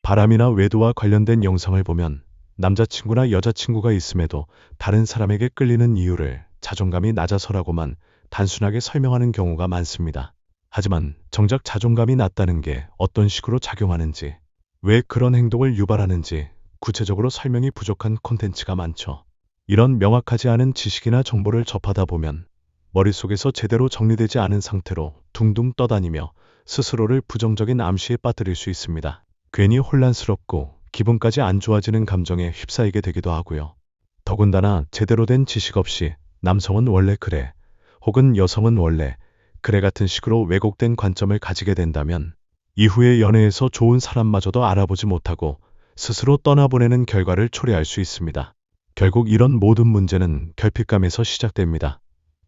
바람이나 외도와 관련된 영상을 보면 남자친구나 여자친구가 있음에도 다른 사람에게 끌리는 이유를 자존감이 낮아서라고만 단순하게 설명하는 경우가 많습니다. 하지만 정작 자존감이 낮다는 게 어떤 식으로 작용하는지, 왜 그런 행동을 유발하는지 구체적으로 설명이 부족한 콘텐츠가 많죠. 이런 명확하지 않은 지식이나 정보를 접하다 보면 머릿속에서 제대로 정리되지 않은 상태로 둥둥 떠다니며 스스로를 부정적인 암시에 빠뜨릴 수 있습니다. 괜히 혼란스럽고 기분까지 안 좋아지는 감정에 휩싸이게 되기도 하고요. 더군다나 제대로 된 지식 없이 남성은 원래 그래, 혹은 여성은 원래 그래 같은 식으로 왜곡된 관점을 가지게 된다면 이후의 연애에서 좋은 사람마저도 알아보지 못하고 스스로 떠나보내는 결과를 초래할 수 있습니다. 결국 이런 모든 문제는 결핍감에서 시작됩니다.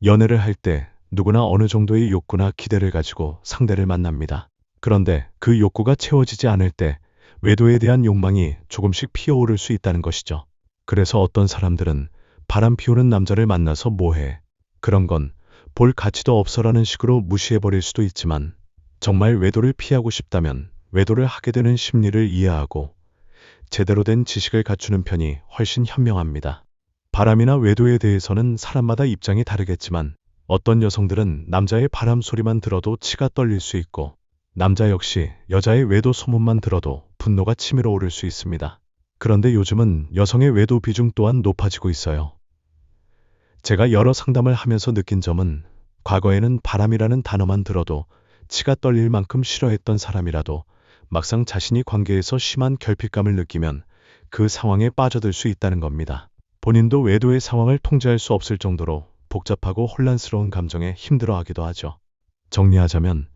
연애를 할 때 누구나 어느 정도의 욕구나 기대를 가지고 상대를 만납니다. 그런데 그 욕구가 채워지지 않을 때 외도에 대한 욕망이 조금씩 피어오를 수 있다는 것이죠. 그래서 어떤 사람들은 바람 피우는 남자를 만나서 뭐해? 그런 건 볼 가치도 없어라는 식으로 무시해버릴 수도 있지만, 정말 외도를 피하고 싶다면 외도를 하게 되는 심리를 이해하고 제대로 된 지식을 갖추는 편이 훨씬 현명합니다. 바람이나 외도에 대해서는 사람마다 입장이 다르겠지만, 어떤 여성들은 남자의 바람 소리만 들어도 치가 떨릴 수 있고, 남자 역시 여자의 외도 소문만 들어도 분노가 치밀어 오를 수 있습니다. 그런데 요즘은 여성의 외도 비중 또한 높아지고 있어요. 제가 여러 상담을 하면서 느낀 점은, 과거에는 바람이라는 단어만 들어도 치가 떨릴 만큼 싫어했던 사람이라도 막상 자신이 관계에서 심한 결핍감을 느끼면 그 상황에 빠져들 수 있다는 겁니다. 본인도 외도의 상황을 통제할 수 없을 정도로 복잡하고 혼란스러운 감정에 힘들어하기도 하죠. 정리하자면,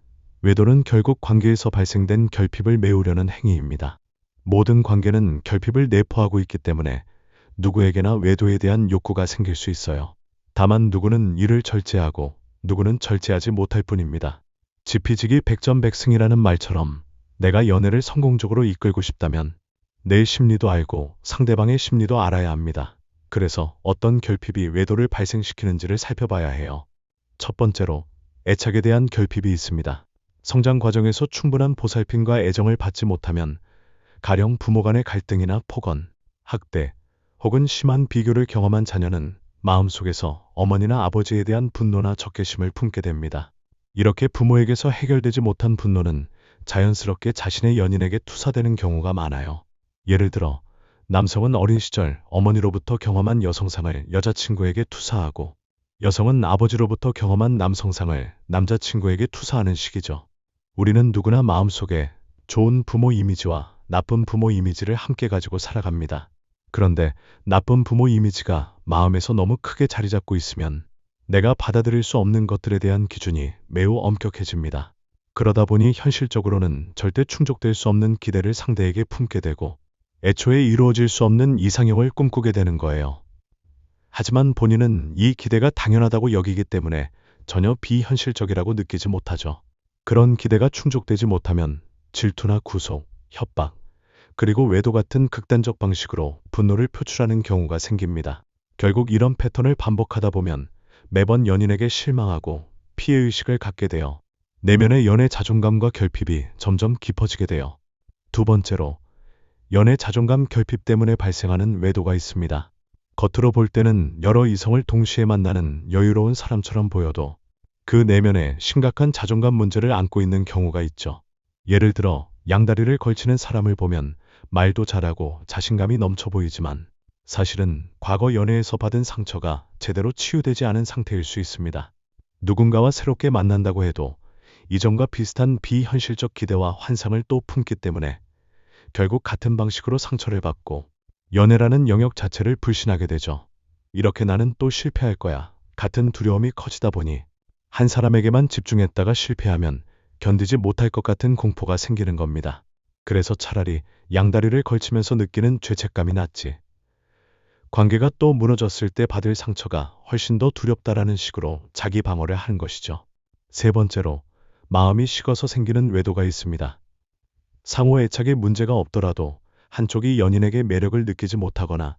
외도는 결국 관계에서 발생된 결핍을 메우려는 행위입니다. 모든 관계는 결핍을 내포하고 있기 때문에 누구에게나 외도에 대한 욕구가 생길 수 있어요. 다만 누구는 이를 절제하고 누구는 절제하지 못할 뿐입니다. 지피지기 백전백승이라는 말처럼 내가 연애를 성공적으로 이끌고 싶다면 내 심리도 알고 상대방의 심리도 알아야 합니다. 그래서 어떤 결핍이 외도를 발생시키는지를 살펴봐야 해요. 첫 번째로, 애착에 대한 결핍이 있습니다. 성장 과정에서 충분한 보살핌과 애정을 받지 못하면 가령 부모 간의 갈등이나 폭언, 학대, 혹은 심한 비교를 경험한 자녀는 마음속에서 어머니나 아버지에 대한 분노나 적개심을 품게 됩니다. 이렇게 부모에게서 해결되지 못한 분노는 자연스럽게 자신의 연인에게 투사되는 경우가 많아요. 예를 들어, 남성은 어린 시절 어머니로부터 경험한 여성상을 여자친구에게 투사하고, 여성은 아버지로부터 경험한 남성상을 남자친구에게 투사하는 식이죠. 우리는 누구나 마음속에 좋은 부모 이미지와 나쁜 부모 이미지를 함께 가지고 살아갑니다. 그런데 나쁜 부모 이미지가 마음에서 너무 크게 자리 잡고 있으면 내가 받아들일 수 없는 것들에 대한 기준이 매우 엄격해집니다. 그러다 보니 현실적으로는 절대 충족될 수 없는 기대를 상대에게 품게 되고, 애초에 이루어질 수 없는 이상형을 꿈꾸게 되는 거예요. 하지만 본인은 이 기대가 당연하다고 여기기 때문에 전혀 비현실적이라고 느끼지 못하죠. 그런 기대가 충족되지 못하면 질투나 구속, 협박, 그리고 외도 같은 극단적 방식으로 분노를 표출하는 경우가 생깁니다. 결국 이런 패턴을 반복하다 보면 매번 연인에게 실망하고 피해의식을 갖게 되어 내면의 연애 자존감과 결핍이 점점 깊어지게 돼요. 두 번째로, 연애 자존감 결핍 때문에 발생하는 외도가 있습니다. 겉으로 볼 때는 여러 이성을 동시에 만나는 여유로운 사람처럼 보여도 그 내면에 심각한 자존감 문제를 안고 있는 경우가 있죠. 예를 들어, 양다리를 걸치는 사람을 보면 말도 잘하고 자신감이 넘쳐 보이지만 사실은 과거 연애에서 받은 상처가 제대로 치유되지 않은 상태일 수 있습니다. 누군가와 새롭게 만난다고 해도 이전과 비슷한 비현실적 기대와 환상을 또 품기 때문에 결국 같은 방식으로 상처를 받고 연애라는 영역 자체를 불신하게 되죠. 이렇게 나는 또 실패할 거야 같은 두려움이 커지다 보니 한 사람에게만 집중했다가 실패하면 견디지 못할 것 같은 공포가 생기는 겁니다. 그래서 차라리 양다리를 걸치면서 느끼는 죄책감이 낫지, 관계가 또 무너졌을 때 받을 상처가 훨씬 더 두렵다라는 식으로 자기 방어를 하는 것이죠. 세 번째로, 마음이 식어서 생기는 외도가 있습니다. 상호 애착에 문제가 없더라도 한쪽이 연인에게 매력을 느끼지 못하거나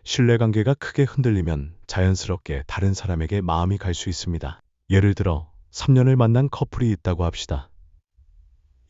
신뢰관계가 크게 흔들리면 자연스럽게 다른 사람에게 마음이 갈 수 있습니다. 예를 들어 3년을 만난 커플이 있다고 합시다.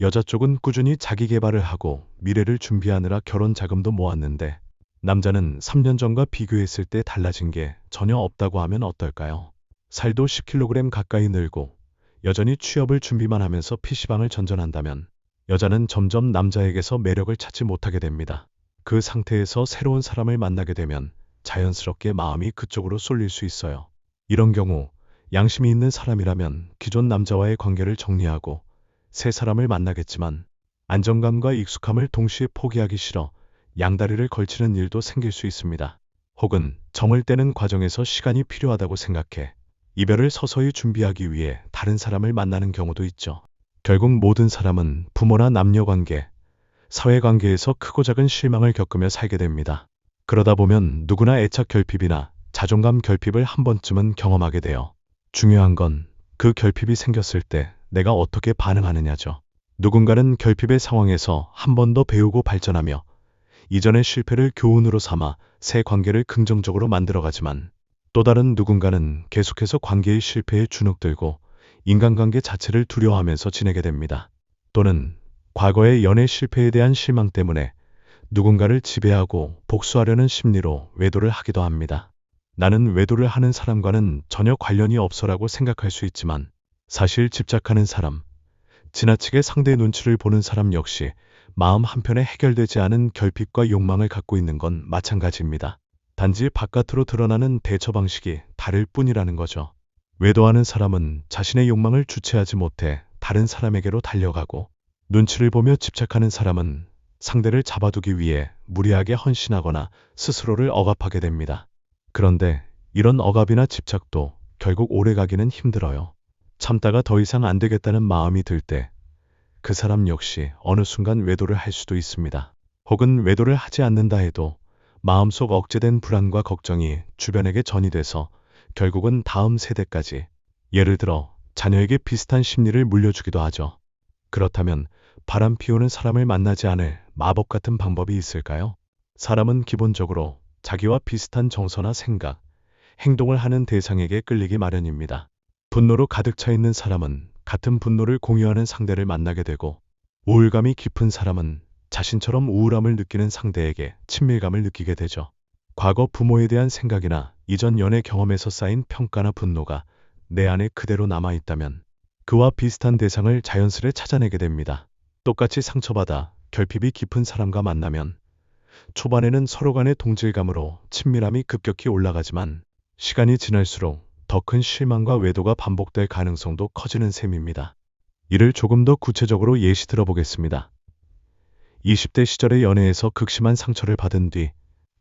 여자 쪽은 꾸준히 자기 개발을 하고 미래를 준비하느라 결혼 자금도 모았는데 남자는 3년 전과 비교했을 때 달라진 게 전혀 없다고 하면 어떨까요? 살도 10kg 가까이 늘고 여전히 취업을 준비만 하면서 PC방을 전전한다면 여자는 점점 남자에게서 매력을 찾지 못하게 됩니다. 그 상태에서 새로운 사람을 만나게 되면 자연스럽게 마음이 그쪽으로 쏠릴 수 있어요. 이런 경우 양심이 있는 사람이라면 기존 남자와의 관계를 정리하고 새 사람을 만나겠지만 안정감과 익숙함을 동시에 포기하기 싫어 양다리를 걸치는 일도 생길 수 있습니다. 혹은 정을 떼는 과정에서 시간이 필요하다고 생각해 이별을 서서히 준비하기 위해 다른 사람을 만나는 경우도 있죠. 결국 모든 사람은 부모나 남녀관계, 사회관계에서 크고 작은 실망을 겪으며 살게 됩니다. 그러다 보면 누구나 애착 결핍이나 자존감 결핍을 한 번쯤은 경험하게 돼요. 중요한 건 그 결핍이 생겼을 때 내가 어떻게 반응하느냐죠. 누군가는 결핍의 상황에서 한 번 더 배우고 발전하며 이전의 실패를 교훈으로 삼아 새 관계를 긍정적으로 만들어가지만 또 다른 누군가는 계속해서 관계의 실패에 주눅들고 인간관계 자체를 두려워하면서 지내게 됩니다. 또는 과거의 연애 실패에 대한 실망 때문에 누군가를 지배하고 복수하려는 심리로 외도를 하기도 합니다. 나는 외도를 하는 사람과는 전혀 관련이 없어라고 생각할 수 있지만 사실 집착하는 사람, 지나치게 상대의 눈치를 보는 사람 역시 마음 한편에 해결되지 않은 결핍과 욕망을 갖고 있는 건 마찬가지입니다. 단지 바깥으로 드러나는 대처 방식이 다를 뿐이라는 거죠. 외도하는 사람은 자신의 욕망을 주체하지 못해 다른 사람에게로 달려가고 눈치를 보며 집착하는 사람은 상대를 잡아두기 위해 무리하게 헌신하거나 스스로를 억압하게 됩니다. 그런데 이런 억압이나 집착도 결국 오래가기는 힘들어요. 참다가 더 이상 안 되겠다는 마음이 들 때 그 사람 역시 어느 순간 외도를 할 수도 있습니다. 혹은 외도를 하지 않는다 해도 마음속 억제된 불안과 걱정이 주변에게 전이돼서 결국은 다음 세대까지, 예를 들어 자녀에게 비슷한 심리를 물려주기도 하죠. 그렇다면 바람 피우는 사람을 만나지 않을 마법 같은 방법이 있을까요? 사람은 기본적으로 자기와 비슷한 정서나 생각, 행동을 하는 대상에게 끌리기 마련입니다. 분노로 가득 차 있는 사람은 같은 분노를 공유하는 상대를 만나게 되고 우울감이 깊은 사람은 자신처럼 우울함을 느끼는 상대에게 친밀감을 느끼게 되죠. 과거 부모에 대한 생각이나 이전 연애 경험에서 쌓인 평가나 분노가 내 안에 그대로 남아있다면 그와 비슷한 대상을 자연스레 찾아내게 됩니다. 똑같이 상처받아 결핍이 깊은 사람과 만나면 초반에는 서로 간의 동질감으로 친밀함이 급격히 올라가지만 시간이 지날수록 더 큰 실망과 외도가 반복될 가능성도 커지는 셈입니다. 이를 조금 더 구체적으로 예시 들어보겠습니다. 20대 시절의 연애에서 극심한 상처를 받은 뒤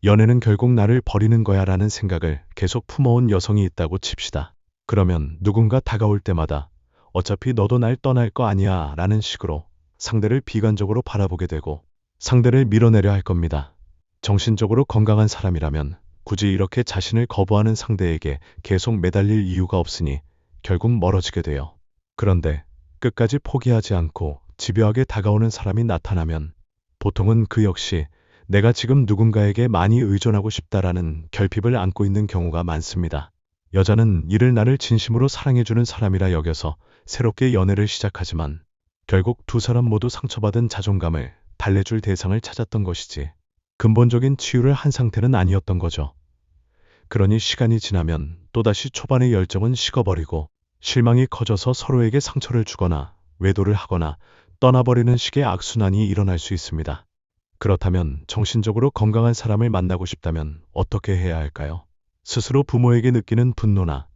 연애는 결국 나를 버리는 거야 라는 생각을 계속 품어온 여성이 있다고 칩시다. 그러면 누군가 다가올 때마다 어차피 너도 날 떠날 거 아니야 라는 식으로 상대를 비관적으로 바라보게 되고 상대를 밀어내려 할 겁니다. 정신적으로 건강한 사람이라면 굳이 이렇게 자신을 거부하는 상대에게 계속 매달릴 이유가 없으니 결국 멀어지게 돼요. 그런데 끝까지 포기하지 않고 집요하게 다가오는 사람이 나타나면 보통은 그 역시 내가 지금 누군가에게 많이 의존하고 싶다라는 결핍을 안고 있는 경우가 많습니다. 여자는 이를 나를 진심으로 사랑해주는 사람이라 여겨서 새롭게 연애를 시작하지만 결국 두 사람 모두 상처받은 자존감을 달래줄 대상을 찾았던 것이지 근본적인 치유를 한 상태는 아니었던 거죠. 그러니 시간이 지나면 또다시 초반의 열정은 식어버리고 실망이 커져서 서로에게 상처를 주거나 외도를 하거나 떠나버리는 식의 악순환이 일어날 수 있습니다. 그렇다면 정신적으로 건강한 사람을 만나고 싶다면 어떻게 해야 할까요? 스스로 부모에게 느끼는 분노나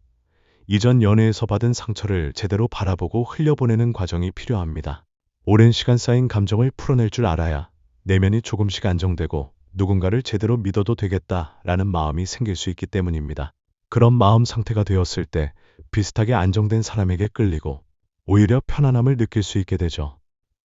이전 연애에서 받은 상처를 제대로 바라보고 흘려보내는 과정이 필요합니다. 오랜 시간 쌓인 감정을 풀어낼 줄 알아야 내면이 조금씩 안정되고 누군가를 제대로 믿어도 되겠다라는 마음이 생길 수 있기 때문입니다. 그런 마음 상태가 되었을 때 비슷하게 안정된 사람에게 끌리고 오히려 편안함을 느낄 수 있게 되죠.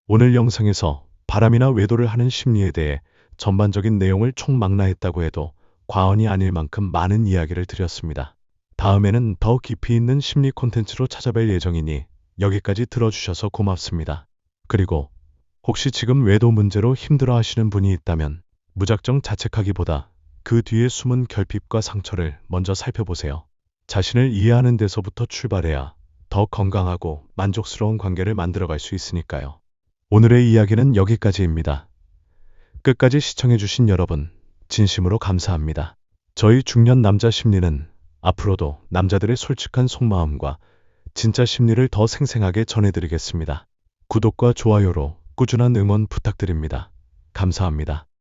오늘 영상에서 바람이나 외도를 하는 심리에 대해 전반적인 내용을 총망라했다고 해도 과언이 아닐 만큼 많은 이야기를 드렸습니다. 다음에는 더 깊이 있는 심리 콘텐츠로 찾아뵐 예정이니 여기까지 들어주셔서 고맙습니다. 그리고 혹시 지금 외도 문제로 힘들어 하시는 분이 있다면 무작정 자책하기보다 그 뒤에 숨은 결핍과 상처를 먼저 살펴보세요. 자신을 이해하는 데서부터 출발해야 더 건강하고 만족스러운 관계를 만들어갈 수 있으니까요. 오늘의 이야기는 여기까지입니다. 끝까지 시청해주신 여러분, 진심으로 감사합니다. 저희 중년 남자 심리는 앞으로도 남자들의 솔직한 속마음과 진짜 심리를 더 생생하게 전해드리겠습니다. 구독과 좋아요로 꾸준한 응원 부탁드립니다. 감사합니다.